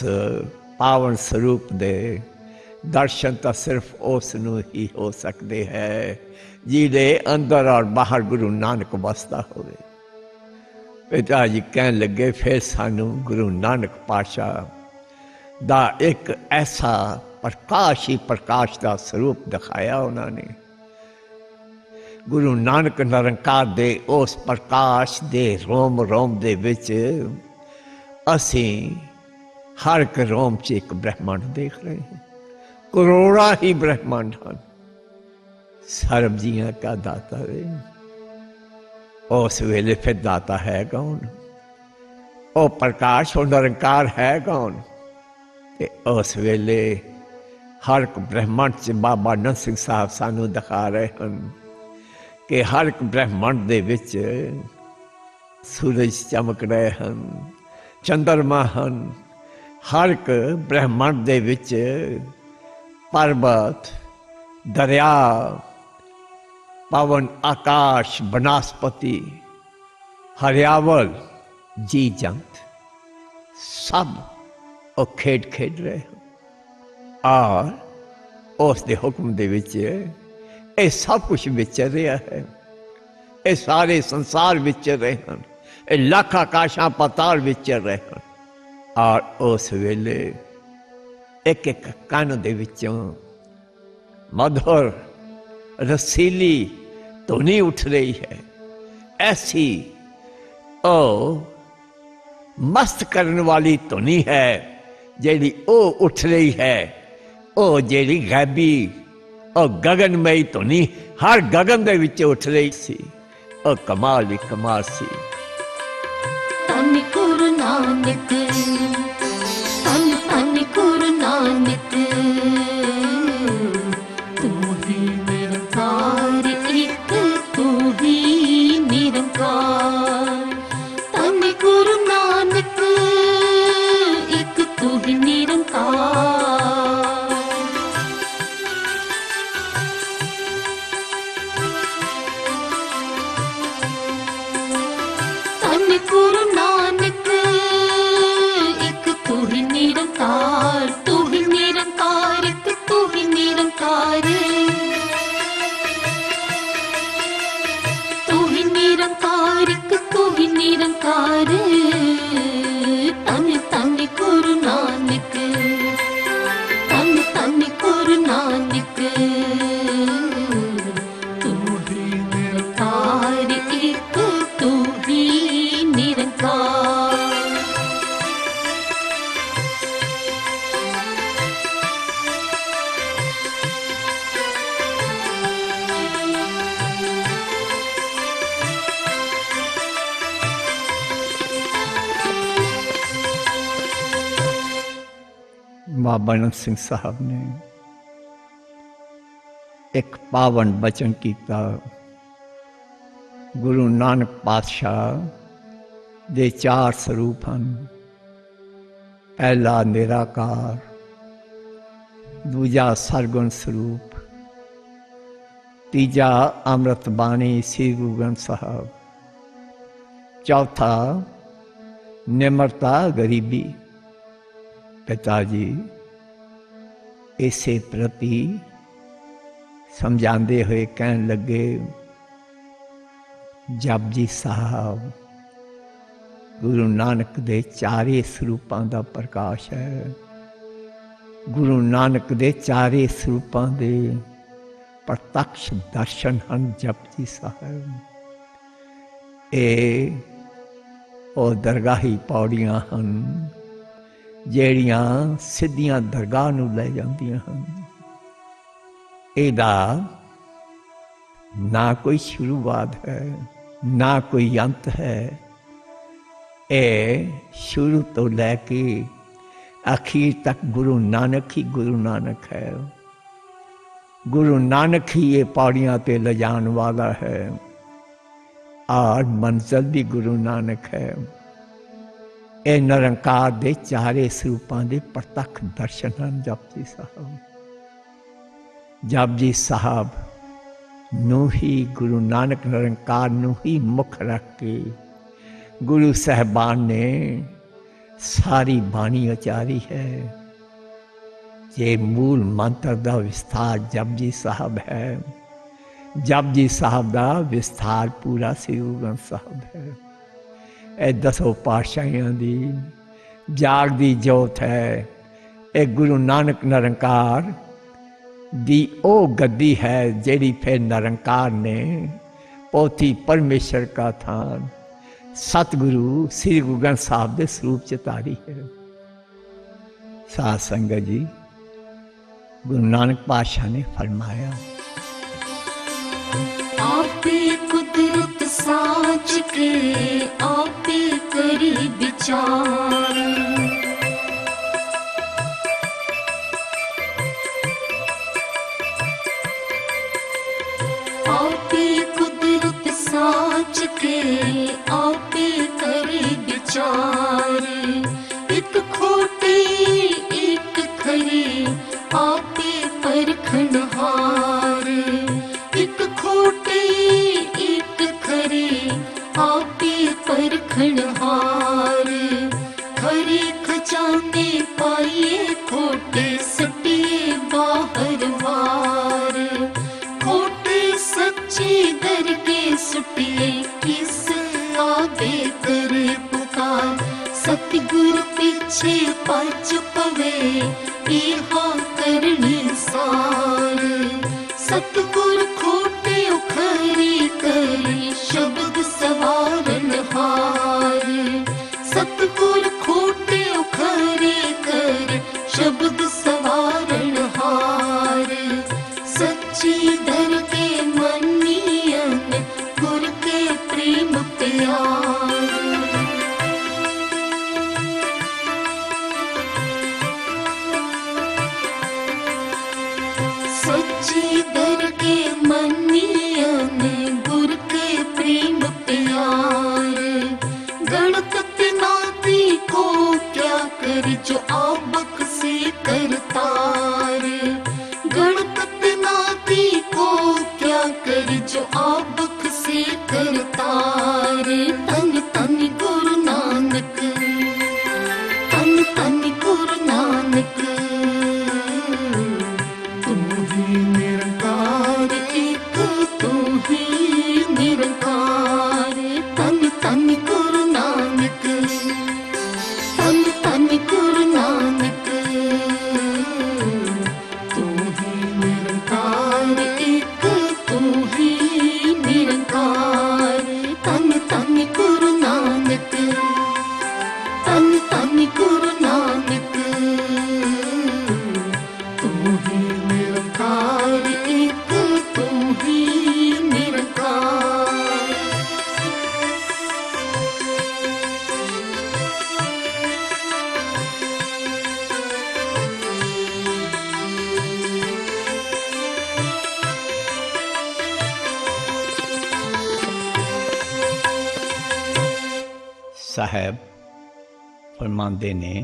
पावन स्वरूप दे दर्शन तो सिर्फ उस नूं ही हो सकते हैं जिहदे अंदर और बाहर गुरु नानक वसदा होवे। पिता जी कहन लगे फिर सानू गुरु नानक पातशाह दा एक ऐसा प्रकाश ही प्रकाश का स्वरूप दिखाया उन्होंने। गुरु नानक निरंकार दे उस प्रकाश दे रोम रोम दे विच असीं हर एक रोम च एक ब्रह्मांड देख रहे हैं। करोड़ा ही ब्रह्मांड हैं। सर्व जिया का दाता रे। उस वेले फिर दाता है कौन? ओ प्रकाश और निरंकार है कौन? ते उस वेले हर एक ब्रह्मांड च बाबा नंद सिंह साहब सानू दिखा रहे हैं कि हर एक ब्रह्मांड दे विच सूरज चमक रहे हैं, चंद्रमा हैं। हर एक ब्रह्मांड दे विच पर्वत, दरिया, पवन, आकाश, बनस्पति, हरियावल, जी जंत सब वो खेड खेड रहे हैं। और उस दे हुक्म दे विच ये सब कुछ विचर रहा है। ये सारे संसार विचर रहे हैं। ये लख आकाशां पाताल विचर रहे हैं। और उस वेले एक एक कान दे विचों मधुर रसीली धुनी उठ रही है। ऐसी ओ मस्त करने वाली धुनी है जेड़ी ओ उठ रही है। ओ जेड़ी गैबी और गगनमयी धुनी हर गगन दे विच उठ रही सी। ओ कमाल ही कमाल सी। धन गुरु नानक, धन धन गुरु नानक, तू ही निरंकार, एक तू ही निरंकार। धन गुरु नानक, एक तू ही निरंकार। धन गुरु नानक, एक तू ही निरंकार, तू ही निरंकार, एक तू ही निरंकार। तू ही निरंकार, एक तू ही निरंकार। धन धन गुरु नानक, धन धन गुरु नानक। बाबा बनंत सिंह साहब ने एक पावन बचन किया। गुरु नानक पातशाह दे 4 स्वरूप हैं। पहला निराकार, दूजा सरगुण स्वरूप, तीजा अमृत बाणी श्री गुरु ग्रंथ साहब, चौथा निम्रता गरीबी। पिताजी इसे प्रति समझाते हुए कहन लगे, जपजी साहब गुरु नानक दे 4 स्वरूपों का प्रकाश है। गुरु नानक दे 4 स्वरूपों के प्रत्यक्ष दर्शन हैं जपजी साहब। ये वो दरगाही पौड़ियां हैं जेड़ियां सीधियां दरगाह नूं ले जांदियां हैं। इहदा ना कोई शुरुआत है ना कोई अंत है। ये शुरू तो लैके आखिर तक गुरु नानक है। गुरु नानक ही ये पौड़ियां ते ले जाने वाला है और मंजिल भी गुरु नानक है। ये निरंकार दे 4 स्वरूपों के प्रत्यक्ष दर्शन हैं जपजी साहब। जपजी साहब नूं ही गुरु नानक निरंकार नूं ही मुख रख के गुरु साहबान ने सारी बाणी उचारी है। ये मूल मंत्र का विस्तार जपजी साहब है। जपजी साहब का विस्तार पूरा श्री गुरु ग्रंथ साहब है। ये 10 पातशाहियों की जागदी जोत है। ये गुरु नानक निरंकार दी ओ गद्दी है जेड़ी फिर निरंकार ने पोथी परमेश्वर का थान सतगुरु श्री गुरु ग्रंथ साहब के स्वरूप च तारी है। साध संगत जी, गुरु नानक पातशाह ने फरमाया, आपे कुदरत साज के आपे करी विचार। आपे कुदरत साज के आपे करी विचार। एक खोटे एक खरी आपे परखनहार। एक खोटे एक खरी आपे परखनहार। खरी खजाने पाइए खोटे सटिए बाहर वार। खोटे सच्चे दर के सुटिए किस आगे करे पुकार। सतगुरु पीछे पच पवे इहा करनी सार। सतगुरु खोटे उखरी करे शब्द सवारन हार। सतगुरु खोटे उखरी करे शब्द सवारन हार। सच्ची दर के मनियन गुर के प्रेम प्यार। सच्ची दर के मनियन गुर के प्रेम प्यार। गणपति नाती को क्या कर जो आबक से करतार। गणपति नाती को क्या कर जो आबक से करतार। तन तन गुरु नानक, तन तन गुरु नानक। तू ही निरंकार एक तू ही निरंकार। तन तन गुरु नानक, तन तन गुरु नानक। तू ही निरंकार एक तू ही निरंकार। तन तन गुरु साहब फरमाते ने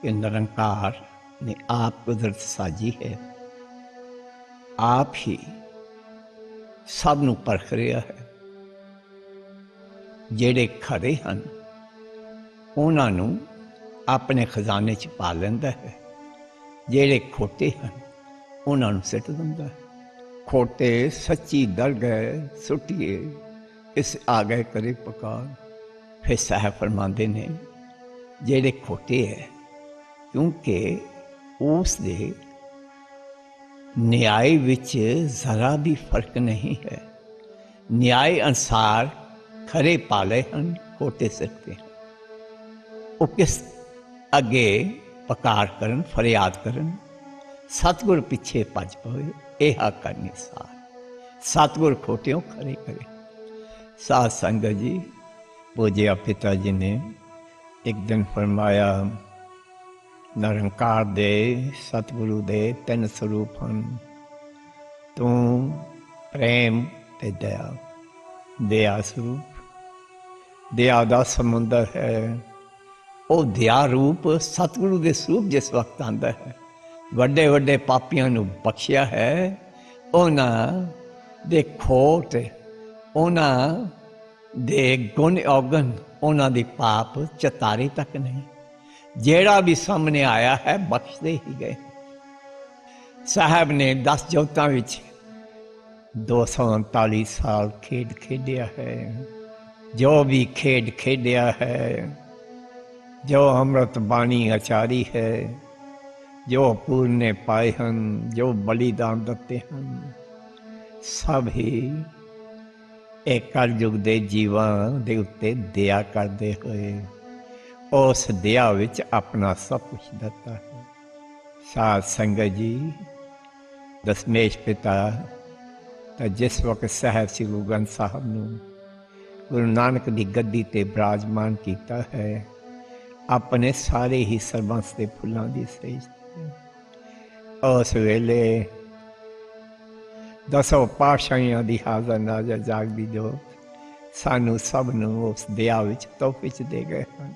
कि निरंकार ने आप कुदरत साजी है, आप ही सब नूं परख रहा है। ਜਿਹੜੇ ਖਰੇ ਹਨ ਉਹਨਾਂ ਨੂੰ ਆਪਣੇ ਖਜ਼ਾਨੇ 'ਚ ਪਾ ਲੈਂਦਾ ਹੈ, ਜਿਹੜੇ ਖੋਟੇ ਹਨ ਉਹਨਾਂ ਨੂੰ ਸਿੱਟ ਦਿੰਦਾ ਹੈ। ਖੋਟੇ ਸੱਚੀ ਦਰ ਗਏ ਸੁੱਟੀਏ, ਇਸ ਆ ਗਏ ਕਰੇ ਪੁਕਾਰ। ਫਿਰ ਸਾਹਿਬ ਫਰਮਾਉਂਦੇ ਨੇ ਜਿਹੜੇ ਖੋਟੇ ਹੈ, ਕਿਉਂਕਿ ਉਸ ਦੇ ਨਿਆਏ ਵਿੱਚ ਜ਼ਰਾ ਵੀ ਫਰਕ ਨਹੀਂ ਹੈ। ਨਿਆਏ ਅਨੁਸਾਰ खरे पाले हैं, खोटे सकते हैं। वो किस अगे पकार करन, फरियाद करन, सतगुर पिछे भज पवे, यह करनी सार। सतगुर खोटियों खरे करे। साध संगत जी, पूज्य पिता जी ने एक दिन फरमाया, निरंकार दे सतगुरु दे तीन स्वरूप हैं, तू प्रेम ते दया। दया स्वरूप, दया का समुंदर है। वो दया रूप सतगुरु के स्वरूप जिस वक्त आता है, वड्डे वड्डे पापियां नूं बख्शिया है। उन्हां दे खोट, उन्हां दे गुण औगन, उन्हां दी पाप चतारे तक नहीं। जेड़ा भी सामने आया है बख्शते ही गए। साहब ने 10 जोतां विच 239 साल खेड खेडिया है। जो भी खेड खेडिया है, जो अमृत बाणी आचारी है, जो पूरने पाए हैं, जो बलिदान दत्ते हैं, सब ही एक कलयुग के जीवां दे उत्ते दया करते हुए उस दया विच अपना सब कुछ दता है। साध संगत जी, दशमेश पिता तो जिस वक्त साहब श्री गुरु ग्रंथ साहब नूं गुरु नानक की गद्दी ते विराजमान किया है, अपने सारे ही सरबंस के फुलों की सेज। उस वेले 10 पातशाहियां की हाजर नाजर जागदी जोत सानू सब नूं उस दया विच तोहफे च दे गए हैं।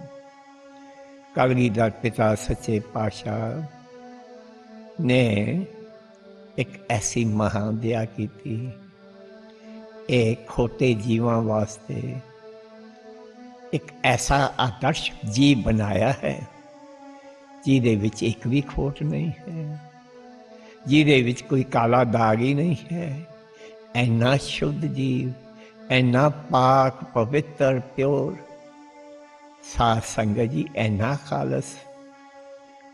कलगीधर पिता सच्चे पातशाह ने एक ऐसी महान दया की थी, एक खोटे जीवां वास्ते एक ऐसा आदर्श जीव बनाया है जिहदे विच एक भी खोट नहीं है, जिहदे विच कोई काला दाग ही नहीं है। ऐना शुद्ध जीव, ऐना पाक पवित्र प्योर। साध संगत जी, ऐना खालस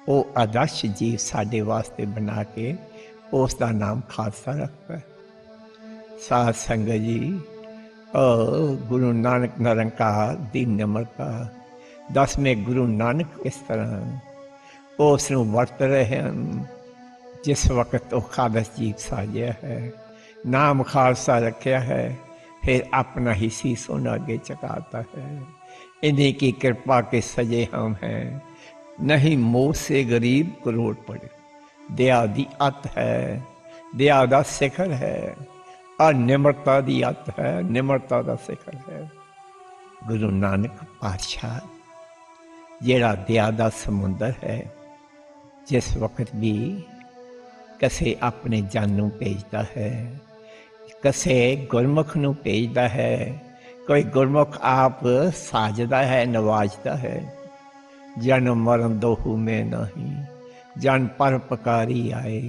वो आदर्श जीव साडे वास्ते बना के उसका नाम खालसा रखता है। साध संगत जी, गुरु नानक निरंकार दी निमरता, 10वें गुरु नानक किस तरह उसनूं वरत रहे हैं। जिस वक्त वो खालस जीव साजिया है, नाम खालसा रखा है, फिर अपना ही सीस उन्हें आगे चकाता है। इन्हीं की कृपा के सजे हम हैं, नहीं मोह से गरीब करोड़ पड़े। दया दी अत है, दया का शिखर है, और निमरता दी अत है, निमरता का शिखर है। गुरु नानक पातशाह जेड़ा दया का समुंदर है, जिस वक्त भी कसे अपने जन नूं भेजता है, कसे गुरमुख नूं भेजता है, कोई गुरमुख आप साजदा है, नवाजता है। जन मरण दोहू में नहीं, जन पर पकारी आए,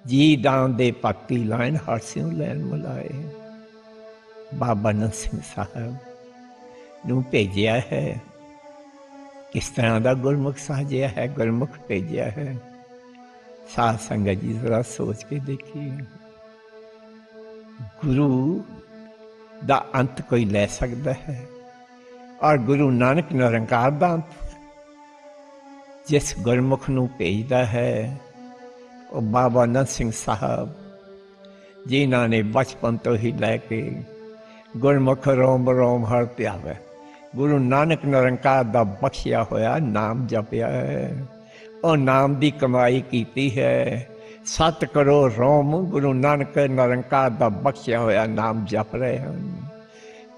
जी दान दे भक्ति लाइन हर सिंह लैन मिलाए। बाबा नरसिंह साहब नूं भेजिया है, किस तरह का गुरमुख साजिया है, गुरमुख भेजिया है। साध संगत जी जरा सोच के देखिए, गुरु दा अंत कोई ले सकता है, और गुरु नानक निरंकार दा अंत जिस गुरमुख नूं भेजदा है, वो बाबा नरसिंह साहब जिन्हां ने बचपन तो ही लैके गुरमुख रोम रोम हर त्यावे गुरु नानक निरंकार दा बख्शिया होया नाम जपिया है, और नाम दी कमाई कीती है। 7 करोड़ रोम गुरु नानक निरंकार दा बख्शिया होया नाम जप रहे हैं।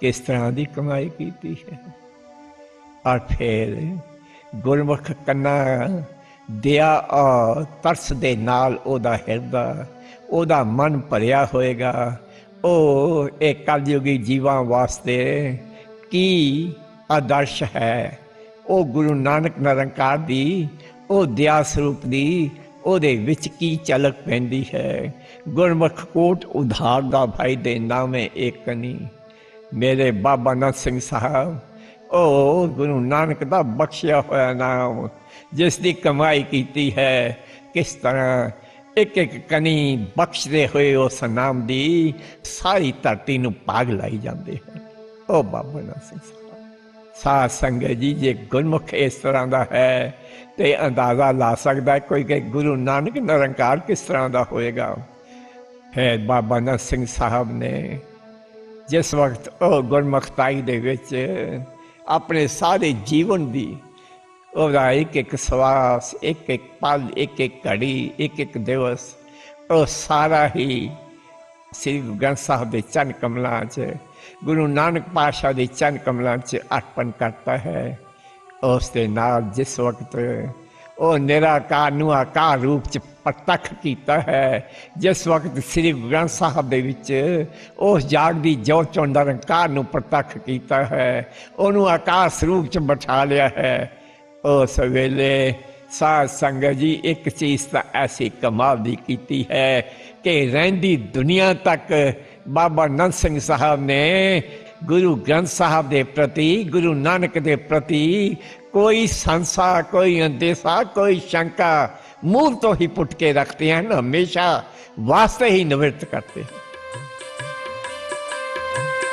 किस तरह की कमाई कीती है? और फिर गुरमुख कन्ना दया और तरस दे नाल ओदा हिरदा ओदा मन भरिया होएगा। ओ एक कलयुगी जीवां वास्ते की आदर्श है। ओ गुरु नानक निरंकार दी ओ दया स्वरूप दी ओदे विच की झलक पैंदी है। गुरमुख कोट उधार दा भाई दे नामे एक कनी। मेरे बाबा नानक सिंह साहब ओ गुरु नानक दा बख्शिया होया नाम जिस दी कमाई कीती है, किस तरह एक एक कनी बख्शदे हुए उस नाम दी सारी धरती नूं पाग लाई जांदे है। ओ बाबा नानक सिंह साहब साध संगत जी, जे गुरमुख इस तरह का है तो अंदाजा ला सकता है कोई कि गुरु नानक निरंकार किस तरह का होएगा। फिर बाबा नानक सिंह साहब ने जिस वक्त ओ गुरमुखताई दे विच अपने सारे जीवन की ਉਹਦਾ एक एक ਸਵਾਸ एक एक पल एक एक घड़ी एक एक दिवस ਉਹ ਸਾਰਾ ਹੀ ਸ੍ਰੀ ਗੁਰੂ ਗ੍ਰੰਥ ਸਾਹਿਬ ਦੇ ਚਰਨ ਕਮਲਾਂ 'ਚ ਗੁਰੂ ਨਾਨਕ ਪਾਤਸ਼ਾਹ ਦੇ ਚਰਨ ਕਮਲਾਂ 'ਚ ਅਰਪਣ ਕਰਤਾ ਹੈ। ਉਸ ਦੇ ਨਾਲ ਜਿਸ ਵਕਤ ਉਹ ਨਿਰਾਕਾਰ ਨੂੰ ਆਕਾਰ ਰੂਪ 'ਚ ਪ੍ਰਤੱਖ ਕੀਤਾ ਹੈ, ਜਿਸ ਵਕਤ ਸ੍ਰੀ ਗੁਰੂ ਗ੍ਰੰਥ ਸਾਹਿਬ ਦੇ ਵਿੱਚ ਉਸ ਜਾਗਦੀ ਜੋਤ 'ਚੋਂ ਨਿਰੰਕਾਰ ਨੂੰ ਪ੍ਰਤੱਖ ਕੀਤਾ ਹੈ, ਉਹਨੂੰ ਆਕਾਰ ਸਰੂਪ 'ਚ ਬਿਠਾ ਲਿਆ ਹੈ। उस वेले साध संगत जी एक चीज़ तो ऐसी कमाल दी कीती है कि रहिंदी दुनिया तक बाबा नंद सिंह साहब ने गुरु ग्रंथ साहब के प्रति गुरु नानक के प्रति कोई संसा कोई अंदेशा कोई शंका मूल तो ही पुट के रखते हैं, हमेशा वास्ते ही निवृत्त करते हैं।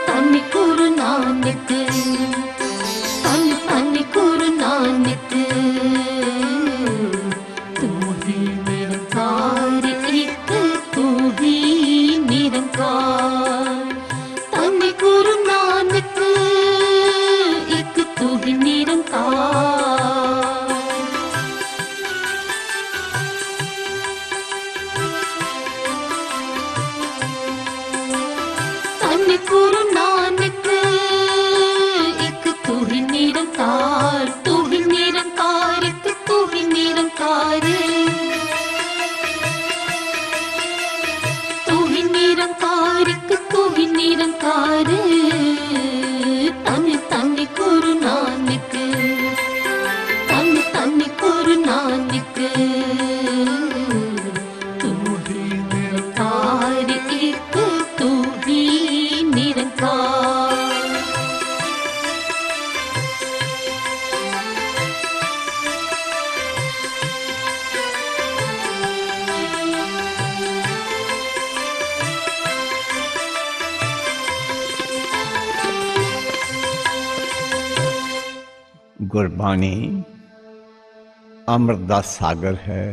धन गुरु नानक धन धन गुरु नानक तू ही निरंकार एक तू ही निरंकार। धन गुरु नानक एक तू ही निरंकार। धन गुरु नानक तू ही निरंकार तू ही निरंकार तू ही निरंकार। तू ही निरंकार तू ही निरंकार। धन धन गुरु नानक धन धन गुरु नानक तू ही निरंकार एक तू ही निरंकार। गुरबाणी अमृत का सागर है,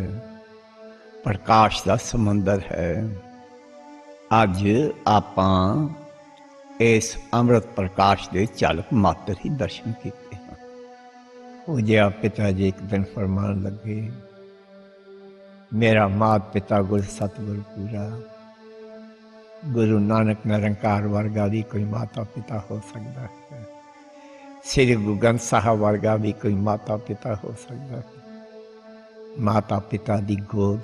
प्रकाश का समंदर है। अज आपां इस अमृत प्रकाश के झलक मात्र ही दर्शन किए हैं। वो जिहा पिता जी एक दिन फरमान लगे, मेरा मात पिता गुर सतगुर पूरा। गुरु नानक निरंकार वर्गा भी कोई माता पिता हो सकता है, श्री गुरु ग्रंथ साहब वर्गा भी कोई माता पिता हो सकता है। माता पिता की गोद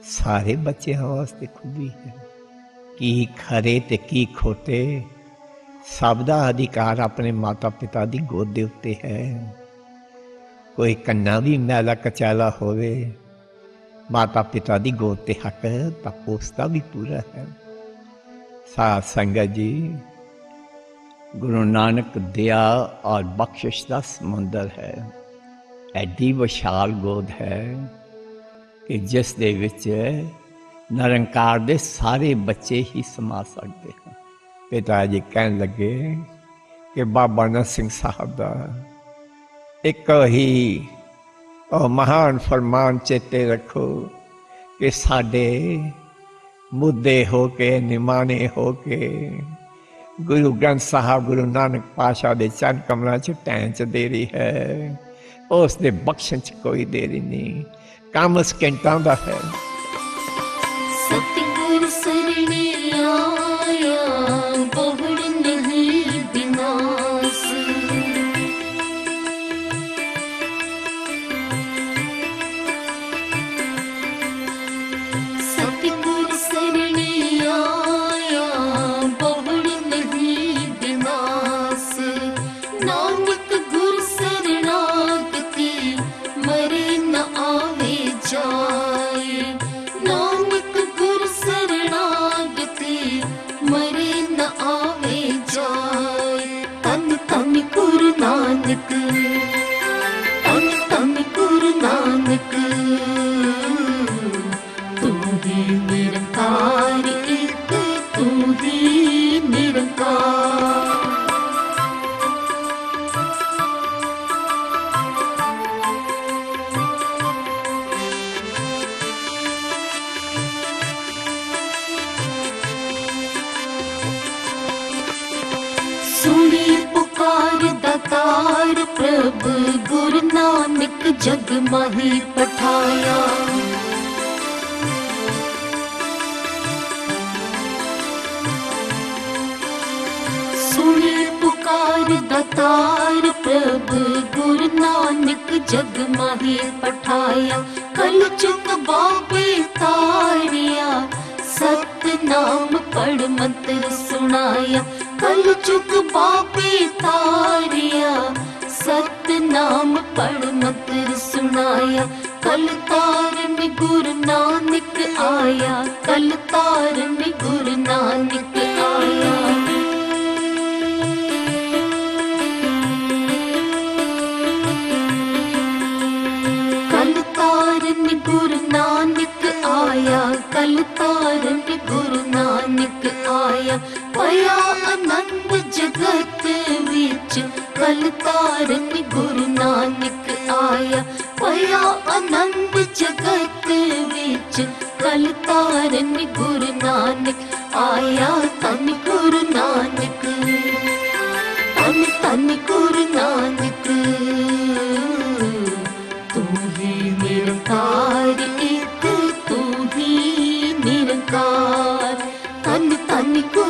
सारे बच्चों वास्ते खुली है। की खरे ते की खोटे सब का अधिकार अपने माता पिता की गोद के उत्ते है। कोई कन्ना भी मैला कचैला होवे, माता पिता की गोद ते हक तां उसका भी पूरा है। साध संगत जी, गुरु नानक दया और बख्शिश का समुंदर है। एडी विशाल गोद है कि जिस दे विच निरंकार दे सारे बच्चे ही समा सकते हैं। पिता जी कहन लगे कि बाबा नानक सिंह साहब का एक ही महान फरमान चेते रखो कि साडे मुद्दे हो के निमाने हो के गुरु ग्रंथ साहब गुरु नानक पातशाह दे चरण कमलों च टैंच देरी है। उस दे बख्शण च कोई देरी नहीं, काम सकेंटां दा है। सतगुर सरणे आया बहुड़ नहीं विनाश। मरे न आवे जाए। तन तन गुरु नानक, तन तन गुरु नानक, तू ही निरंकार, एक तू ही निरंकार। सुनी पुकार दातार प्रभु गुरु नानक जग माही पठाया। सुनी पुकार दातार प्रभु गुरु नानक जग माही पठाया। कल चुक बाबे तारिया, सतनाम पढ़ मंत्र सुनाया। कल चुक बाबे तारिया, सतनाम पढ़ मंत्र सुनाया। कल तारन गुरु नानक आया, कल तारन गुरु नानक आया। कल तारन गुरु नानक आया, कल तारन गुरु नानक आया। पया आनंद जगत विच, कल तारन गुरु नानक आया। पया आनंद जगत विच, कल तारन गुरु नानक आया। तन गुरु नानक, तन तन गुरु नानक, तू ही निरंकार, एक तू ही निरंकार। तन तन गुरु